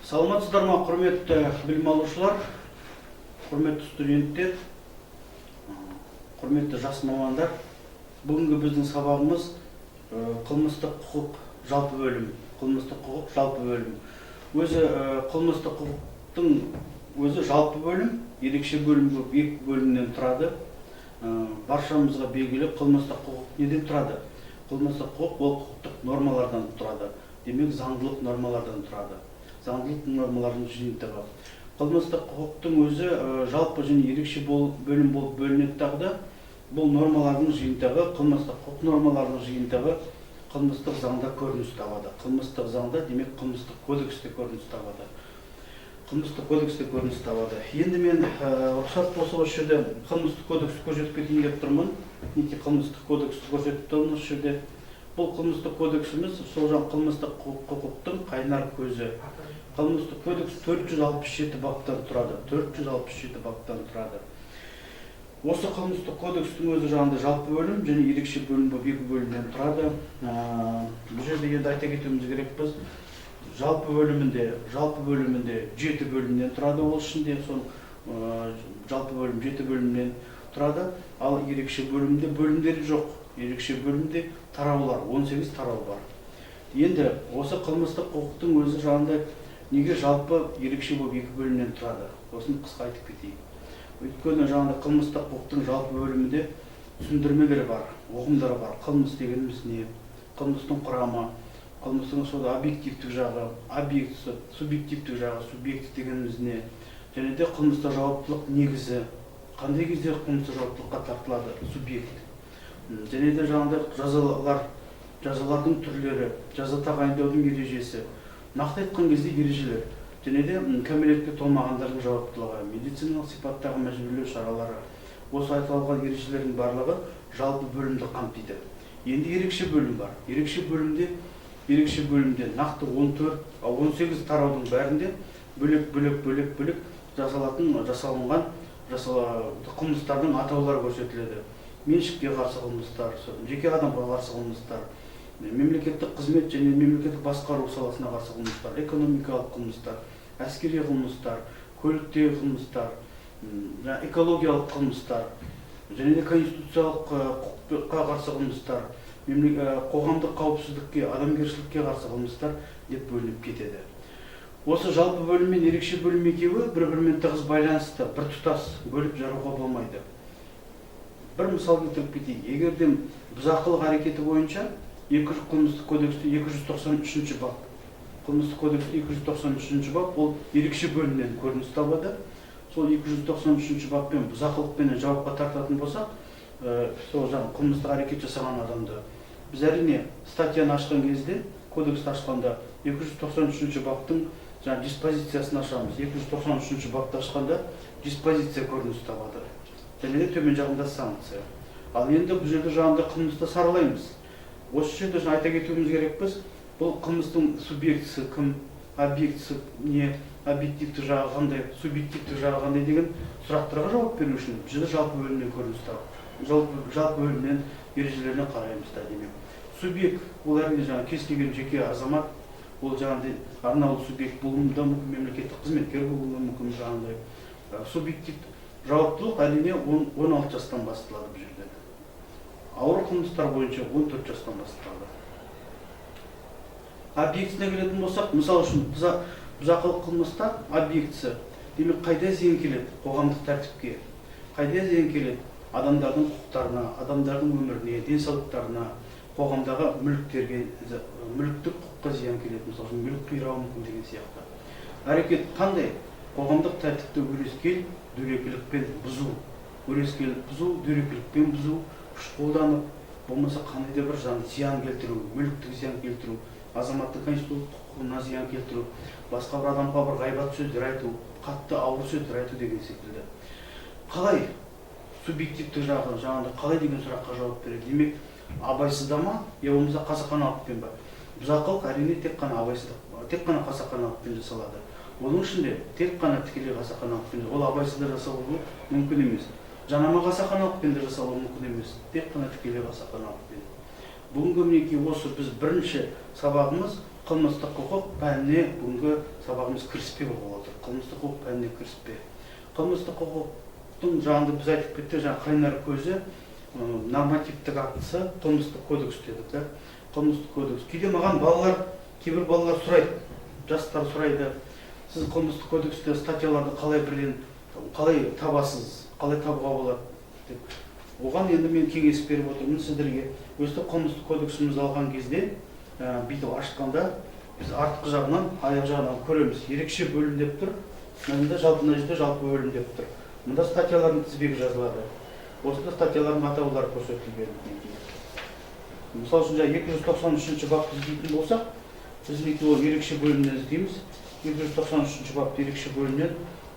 Саламатсыздар ма, құрметті білім алушылар, құрметті студенттер, құрметті жас мамандар. Бүгінгі біздің сабағымыз қылмыстық құқық жалпы бөлім. Қылмыстық құқық жалпы бөлім. Өзі қылмыстық құқықтың өзі жалпы бөлім, ерекше бөлім болып екі бөлімнен тұрады. Баршамызға белгілі қылмыстық құқық неден тұрады? Қылмыстық құқық ол құқықтық нормалардан тұрады. Демек, заңдылық нормалардан тұрады. Заңдылық нормалардың жиынтығы. Қылмыстық құқықтың өзі жалпы және ерекше бөлім болып бөлінеді тағыда. Бұл нормалардың жиынтығы, қылмыстық құқық нормаларының жиынтығы қылмыстық заңда көрініс табады. Қылмыстық заңда, демек, қылмыстық кодексте көрініс табады. Қылмыстық кодексте көрініс табады. Енді мен рұқсат болса осы жерде қылмыстық кодексті көрсетіп кетейін деп тұрмын. Неге қылмыстық кодексті көрсетіп тұрмын осы жерде? Бұл қылмыстық кодексіміз сол жақ қылмыстық құқықтың қайнар көзі. Қылмыстық кодекс 467 баптан тұрады. 467 баптан тұрады. Осы қылмыстық кодекстің өзі жағында жалпы бөлім және ерекше бөлім болып екі бөлімден тұрады. Бұл жерде енді айта кетуіміз керек, біз жалпы бөлімінде 7 бөлімнен тұрады. Ол ішінде сол жалпы бөлім 7 бөлімнен тұрады. Ал ерекше бөлімде бөлімдері жоқ. Ерекше бөлімде тараулар, 18 тарау бар. Енді осы қылмыстық құқықтың өзі жағында неге жалпы ерекше болып екі бөлімнен тұрады? Осыны қысқа айтып кетейік. Өйткені жаңағыда қылмыстық құқықтың жалпы бөлімінде түсіндірмелер бар, ұғымдары бар. Қылмыс дегеніміз не? Қылмыстың құрамы, қылмыстың сода объективтік жағы, объектісі, субъективтік жағы, субъекті дегеніміз не? Және де қылмыстық жауаптылық негізі. Қандай кезде қылмыстық жауаптылыққа тартылады? Субъект. Және де жаңағыда жазалардың түрлері, жаза тағайындаудың ережесі. Нақты айтқан кезде ережелер. Және де кәмелетке толмағандардың жауаптылығы, медициналық сипаттағы мәжбүрлеу шаралары. Осы айтылған ережелердің барлығы жалпы бөлімді қамтиды. Енді ерекше бөлім бар. Ерекше бөлімде нақты 18 тараудың бәрінде бөлек жасалынған қылмыстардың атаулары көрсетіледі. Меншікке қарсы қылмыстар, жеке адамға қарсы қылмыстар, мемлекеттік қызмет және мемлекеттік басқару саласына қарсы қылмыстар, экономикалық қылмыстар, әскери қылмыстар, көліктегі қылмыстар, экологиялық қылмыстар, және де конституциялық құқыққа қарсы қылмыстар, қоғамдық қауіпсіздікке, адамгершілікке қарсы қылмыстар деп бөлініп кетеді. Осы жалпы бөлім мен ерекше бөлім екеуі бір-бірімен тығыз байланысты, бір тұтас бөліп жаруға болмайды. Бір мысал келтіріп кетейік. Егерде бұзақылық әрекеті бойынша қылмыстық кодексте 293 бап. Қылмыстық кодексте 293 бап ол ерекше бөлімнен көрініс табады. Сол 293 баппен бұзақылықпен жауапқа тартатын болсақ, сол қылмыстық әрекет жасаған адамды біз әрине статьяны ашқан кезде, кодексті ашқанда 293 баптың диспозициясын ашамыз. 293 бапты ашқанда диспозиция көрініс табады. Және де төмен жағында санкция. Ал енді бұл жерде жағында қылмысты саралаймыз. Осы жерде айта кетуіміз керекпіз. Бұл қылмыстың субъектісі кім, объектісі не, объективті жағы қандай, субъективті жағы қандай деген сұрақтарға жауап беру үшін бұл жерде жалпы бөлімнен көрініс табады. Жалпы бөлімнен ережелеріне қараймыз да демек. Субъект ол әрине кез келген жеке азамат, ол жаңағыдай арнаулы субъект болуы да мүмкін, мемлекеттік қызметкер болуы мүмкін жаңағыдай. Субъектив жауаптылық әрине 16 жастан басталады бұл жерде. Ауыр қылмыстар бойынша 14 жастан басталады. Объектісіне келетін болсақ, мысал үшін бұзақылық қылмыста объектісі, демек қайда зиян келеді? Қоғамдық тәртіпке. Қайда зиян келеді? Адамдардың құқықтарына, адамдардың өміріне, денсаулықтарына, қоғамдағы мүліктерге, мүліктік құқыққа зиян келеді. Мысал үшін мүлік қирауы мүмкін деген сияқты. Әрекет қандай? Қоғамдық тәртіпті өрескел дөрекілікпен бұзу, дөрекілікпен бұзу, күш қолданып, болмаса қандай да бір зиян келтіру, мүліктік зиян келтіру, азаматтық конституциялық құқығына зиян келтіру, басқа бір адамға бір ғайбат сөздер айту, қатты ауыр сөздер айту деген секілді. Қалай субъективті жағында қалай деген сұраққа жауап береді? Демек, абайсызда ма, я болмаса қасақаналықпен ба? Бұзақылық әрине тек қана қасақаналықпен жасалады. Оның ішінде тек қана тікелей қасақаналықпен, ол абайсызда жасалуы мүмкін емес. Жанама қасақаналықпен де жасалуы мүмкін емес. Тек қана тікелей қасақаналықпен. Бүгінгі мінекей осы біз бірінші сабағымыз қылмыстық құқық пәніне бүгінгі сабағымыз кіріспе болып отыр. Қылмыстық құқық пәніне кіріспе. Қылмыстық құқықтың жаңағы біз айтып кеттік, жаңағы қайнар көзі нормативтік актісі қылмыстық кодекс дедік, да? Қылмыстық кодекс. Кейде маған кейбір балалар сұрайды, жастар сұрайды, сіз қылмыстық кодексте статьяларды қалай табасыз, қалай табуға болады деп. Оған енді мен кеңес беріп отырмын сіздерге. Өстіп қылмыстық кодексімізді алған кезде, бүйтіп ашқанда, біз артқы жағынан, аяқ жағынан көреміз. Ерекше бөлім деп тұр, мында мына жерде жалпы бөлім деп тұр. Мында статьялардың тізбегі жазылады. Осында статьялардың атаулары көрсетілген. Мысалы үшін 293 бапты іздейтін болсақ, біз ол ерекше бөлімнен іздейміз. 293 бапты ерекше бөлімнен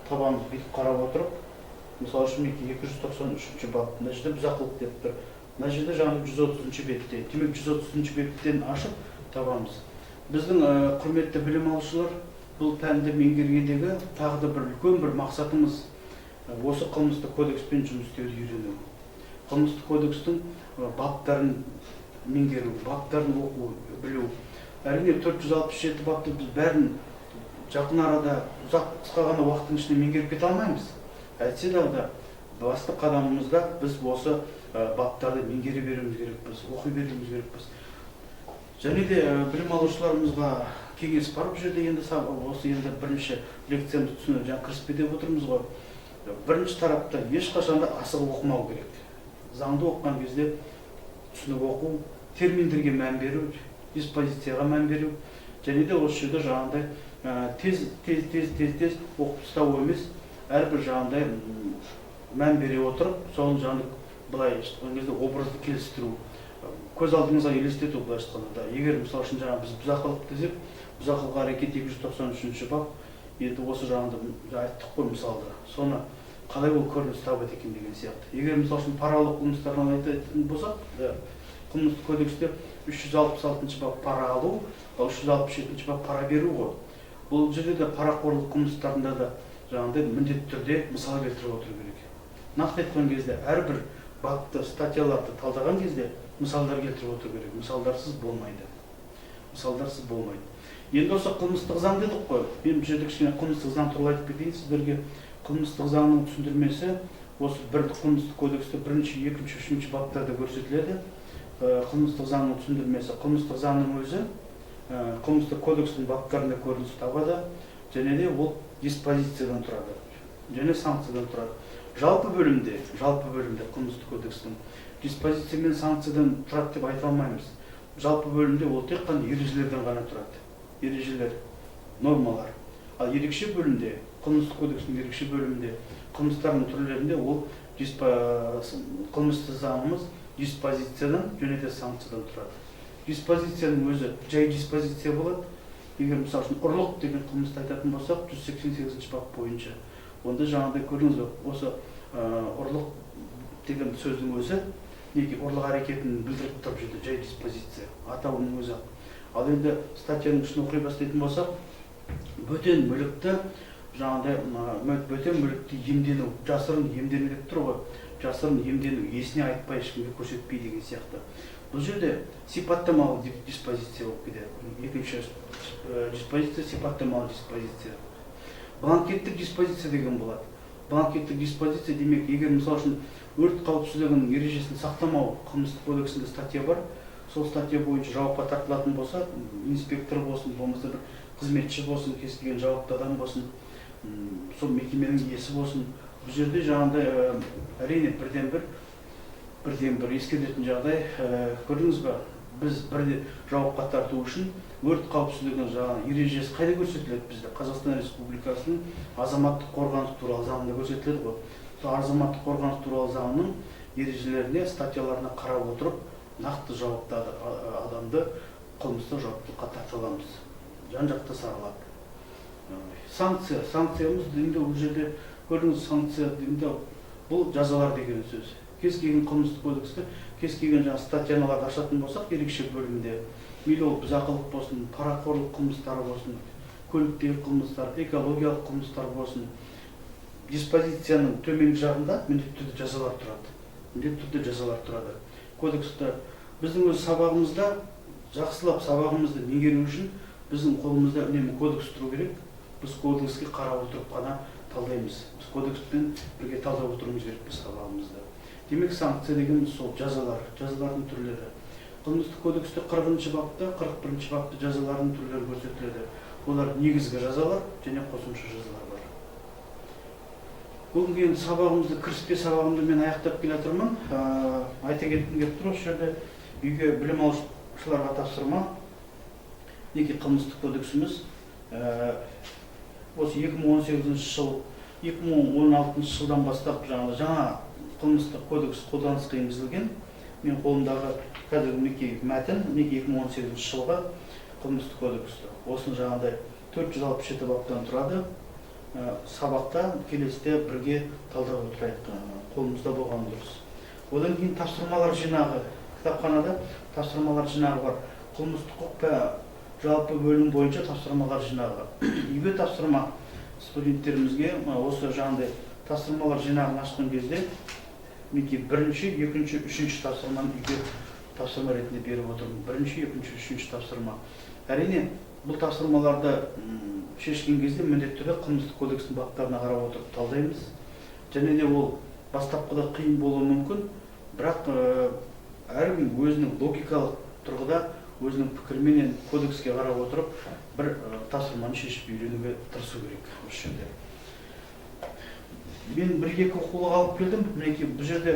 табамыз, бүйтіп қарап отырып. Мысалы үшін 293 бап, мына жерде бұзақылық деп тұр. Мына жерде жаңағы 130 бетте. Демек 130 беттен ашып табамыз. Біздің құрметті білім алушылар, бұл пәнді меңгергендегі тағы да бір үлкен бір мақсатымыз осы қылмыстық кодекспен жұмыс істеуді үйрену. Қылмыстық кодекстің баптарын меңгеру, баптарын оқу, білу. Әрине 467 бапты біз бәрін жақын арада қысқа ғана уақыттың ішінде меңгеріп кете алмаймыз. Әйтсе де басты қадамымызда біз осы баптарды меңгере беруіміз керекпіз, оқи беруіміз керекпіз. Және де білім алушыларымызға кеңес бар бұл жерде. Осы бірінші лекциямызды түсініп, жаңа кіріспе деп отырмыз ғой. Бірінші тарапта ешқашанда асығып оқымау керек. Заңды оқыған кезде түсініп оқу, терминдерге мән беру, диспозицияға мән беру, және де осы жерде жаңағыдай тез оқып тастау емес, әрбір жаңағыдай мән бере отырып, соның жаңағы былай айтқан кезде образды келістіру, көз алдыңызға елестету былай айтқанда. Егер мысалы үшін жаңағы біз бұзақылық десек, бұзақылық әрекет 293 бап, енді осы жаңағыда айттық қой мысалда. Соны қалай ол көрініс табады екен деген сияқты. Егер мысалы үшін паралық қылмыстардан айтатын болсақ, қылмыстық кодексте 366 бап пара алу, 367 бап пара беру ғой. Бұл жерде де парақорлық қылмыстарында да жаңағыдай міндетті түрде мысал келтіріп отыру керек. Нақты айтқан кезде әрбір бапты, статьяларды талдаған кезде мысалдар келтіріп отыру керек. Мысалдарсыз болмайды. Мысалдарсыз болмайды. Енді осы қылмыстық заң дедік қой. Мен бұл жерде кішкене қылмыстық заң туралы айтып кетейін сіздерге. Қылмыстық заңның түсіндірмесі осы қылмыстық кодексте 1-ші, 2-ші, 3-ші баптарда көрсетіледі. Қылмыстық заңның түсіндірмесі, қылмыстық заңның өзі қылмыстық кодекстің баптарында көрініс табады, және де ол диспозициядан тұрады, және санкциядан тұрады. Жалпы бөлімде қылмыстық кодекстің диспозиция мен санкциядан тұрады деп айта алмаймыз. Жалпы бөлімде ол тек қана ережелерден ғана тұрады. Ережелер, нормалар. Ал ерекше бөлімде, қылмыстық кодекстің ерекше бөлімінде, қылмыстардың түрлерінде ол қылмыстық заңымыз диспозициядан және де санкциядан тұрады. Диспозицияның өзі жай диспозиция болады. Егер мысалы үшін ұрлық деген қылмысты айтатын болсақ, 188 бап бойынша. Онда жаңағыдай көрдіңіз бе, осы ұрлық деген сөздің өзі неге ұрлық әрекетін білдіріп тұрып жүрді, жай диспозиция, атауының өзі. Ал енді статьяның ішін оқи бастайтын болсақ, бөтен мүлікті емдену, жасырын емдену деп тұр ғой. Жасырын емдену, есіне айтпай ешкімге көрсетпей деген сияқты. Бұл жерде сипаттамалы диспозиция болып кетеді. Екінші диспозиция сипаттамалы диспозиция. Бланкеттік диспозиция деген болады. Бланкеттік диспозиция демек, егер мысалы үшін өрт қауіпсіздігінің ережесін сақтамау қылмыстық кодексінде статья бар, сол статья бойынша жауапқа тартылатын болса, инспектор болсын, болмаса бір қызметші болсын, кез келген жауапты адам болсын, сол мекеменің иесі болсын, бұл жерде жаңағыдай әрине бірден бір ескерілетін жағдай, көрдіңіз ба, біз бірде жауапқа тарту үшін өрт қауіпсіздігінің жаңағы ережесі қайда көрсетіледі бізде? Қазақстан Республикасының азаматтық қорғаныс туралы заңында көрсетіледі ғой. Сол азаматтық қорғаныс туралы заңның ережелеріне, статьяларына қарап отырып, нақты жауапты адамды қылмыстық жауаптылыққа тарта аламыз. Жан-жақты саралап. Санкциямыз дегенде бұл жерде көрдіңіз, санкция дегенде бұл жазалар деген сөз. Кез келген қылмыстық кодексте, кез келген жаңа статьяларды ашатын болсақ, ерекше бөлімде мейлі ол бұзақылық болсын, парақорлық қылмыстары болсын, көліктегі қылмыстар, экологиялық қылмыстар болсын, диспозицияның төменгі жағында міндетті түрде жазалар тұрады. Міндетті түрде жазалар тұрады. Кодексте біздің өз сабағымызда жақсылап сабағымызды меңгеру үшін біздің қолымызда үнемі кодекс тұру керек. Біз кодекске қарап отырып қана талдаймыз. Біз кодекспен бірге талдап отыруымыз керек біз сабағымызда. Демек санкция деген сол жазалардың түрлері. Қылмыстық кодексте 40-шы бапта, 41-шы бапта жазалардың түрлері көрсетіледі. Олар негізгі жазалар және қосымша жазалар бар. Бүгінгі енді сабағымызды, кіріспе сабағымды мен аяқтап келе жатырмын. Айта кеткім келіп тұр, осы жерде үйге білім алушыларға тапсырма. Неке қылмыстық кодексіміз осы 2018 жыл, 2016 жылдан бастап жаңа қылмыстық кодекс қолданысқа енгізілген. Мен қолымдағы қазіргі неке мәтін, неке 2018 жылға қылмыстық кодексті. Осыны жаңағыдай 467 баптан тұрады. Сабақта келесіде бірге талдап отырайық, қолымызда болған дұрыс. Одан кейін тапсырмалар жинағы, кітапханада тапсырмалар жинағы бар. Қылмыстық құқық жалпы бөлім бойынша тапсырмалар жинағы. Үйге тапсырма студенттерімізге осы жаңағыдай тапсырмалар жинағын ашқан кезде неке бірінші, екінші, үшінші тапсырманы үйге тапсырма ретінде беріп отырмын. Бірінші, екінші, үшінші тапсырма. Әрине, бұл тапсырмаларды шешкен кезде міндетті түрде қылмыстық кодекстің баптарына қарап отырып талдаймыз. Және де ол бастапқыда қиын болуы мүмкін, бірақ әркім өзінің логикалық тұрғыда өзінің пікірменен кодекске қарап отырып бір тапсырманы шешіп үйренуге тырысу керек осы жерде. Мен бір-екі оқулық алып келдім. Мінекей бұл жерде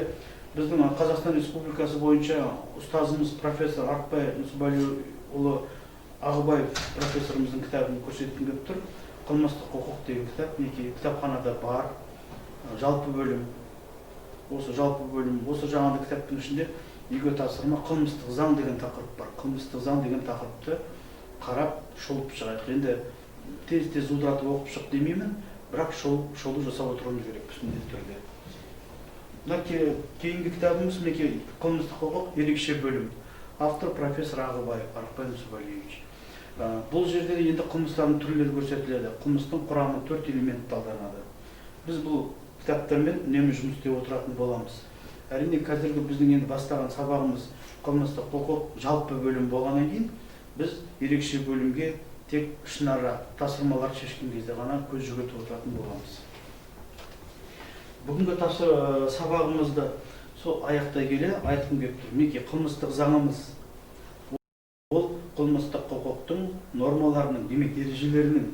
біздің Қазақстан Республикасы бойынша ұстазымыз профессор Артбай Нүсіпәліұлы Ағыбаев профессорымыздың кітабын көрсеткім келіп тұр. Қылмыстық құқық деген кітап. Мінекей кітапханада бар. Жалпы бөлім. Осы жалпы бөлім. Осы жаңағы кітаптың ішінде үйге тапсырма қылмыстық заң деген тақырып бар. Қылмыстық заң деген тақырыпты қарап шолып шығайық. Енді тез удыратып оқып шық демеймін. Бірақ шолу жасап отыруымыз керек міндетті түрде. Мына кейінгі кітабымыз мінекей қылмыстық құқық ерекше бөлім. Автор профессор Ағыбаев Артбай Нүсіпәлиевич. Бұл жерде енді қылмыстардың түрлері көрсетіледі. Қылмыстың құрамы 4 элемент талданады. Біз бұл кітаптармен үнемі жұмыс істеп отыратын боламыз. Әрине қазіргі біздің енді бастаған сабағымыз қылмыстық құқық жалпы бөлім болғаннан кейін біз ерекше бөлімге тек ішінара тапсырмалар шешкен кезде ғана көз жүгіртіп отыратын боламыз. Бүгінгі сабағымызды сол аяқтай келе айтқым келіп тұр. Мінекей қылмыстық заңымыз ол қылмыстық құқықтың нормаларының, демек ережелерінің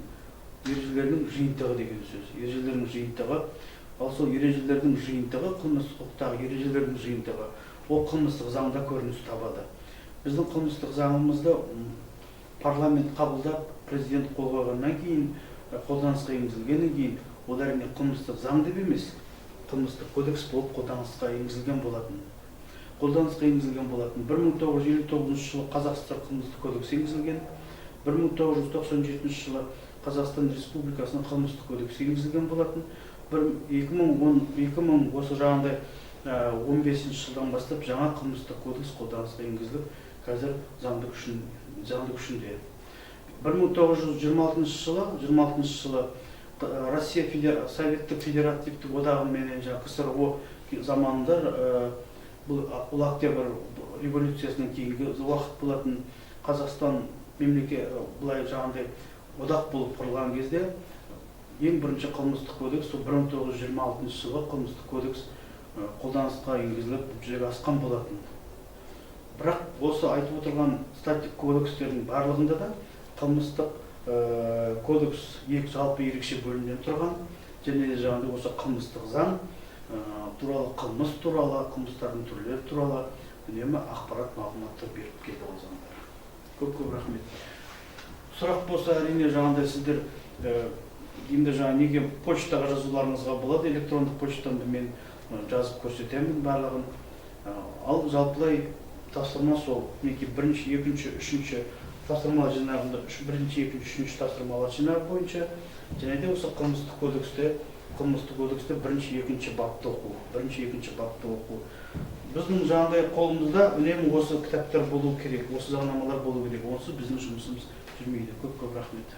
жиынтығы деген сөз. Ережелердің жиынтығы, ал сол ережелердің жиынтығы, қылмыстық құқықтағы ережелердің жиынтығы, ол қылмыстық заңда көрініс табады. Біздің қылмыстық заңымызды парламент қабылдап, президент қол қойғаннан кейін, қолданысқа енгізілгеннен кейін, ол әрине қылмыстық заң деп емес, қылмыстық кодекс болып қолданысқа енгізілген болатын. 1959 жылы Қазақстан қылмыстық кодекс енгізілген, 1997 жылы Қазақстан Республикасының қылмыстық кодексі енгізілген болатын. 2010 осы жағандай 15 жылдан бастап жаңа қылмыстық кодекс қолданысқа енгізіліп, қазір заңды күшінде. 1926 жылы Россия Советтік Федеративтік одағымен КСРО заманында бұл ұлы октябрь революциясынан кейінгі уақыт болатын Қазақстан мемлекет былай жаңағыдай одақ болып құрылған кезде ең бірінші қылмыстық кодекс 1926 жылы қылмыстық кодекс қолданысқа енгізіліп жүзеге асқан болатын. Бірақ осы айтып отырған статик кодекстердің барлығында да қылмыстық кодекс жалпы ерекше бөлімден тұрған, және де жаңағыдай осы қылмыстық заң туралы, қылмыс туралы, қылмыстардың түрлері туралы үнемі ақпарат мағлұматтар беріп келді ол заңдар. Көп рахмет. Сұрақ болса, әрине жаңағыдай сіздер енді неге почтаға жазуларыңызға болады, электрондық почтамды мен жазып көрсетемін барлығын. Ал жалпылай тапсырма сол, неге бірінші, екінші, үшінші тапсырмалар жинағында бірінші, екінші, үшінші тапсырмалар жинағы бойынша, және де осы қылмыстық кодексте бірінші, екінші бапты оқу. Біздің жаңағыдай қолымызда үнемі осы кітаптар болу керек, осы заңнамалар болу керек. Онсыз біздің жұмысымыз жүрмейді. Көп рахмет.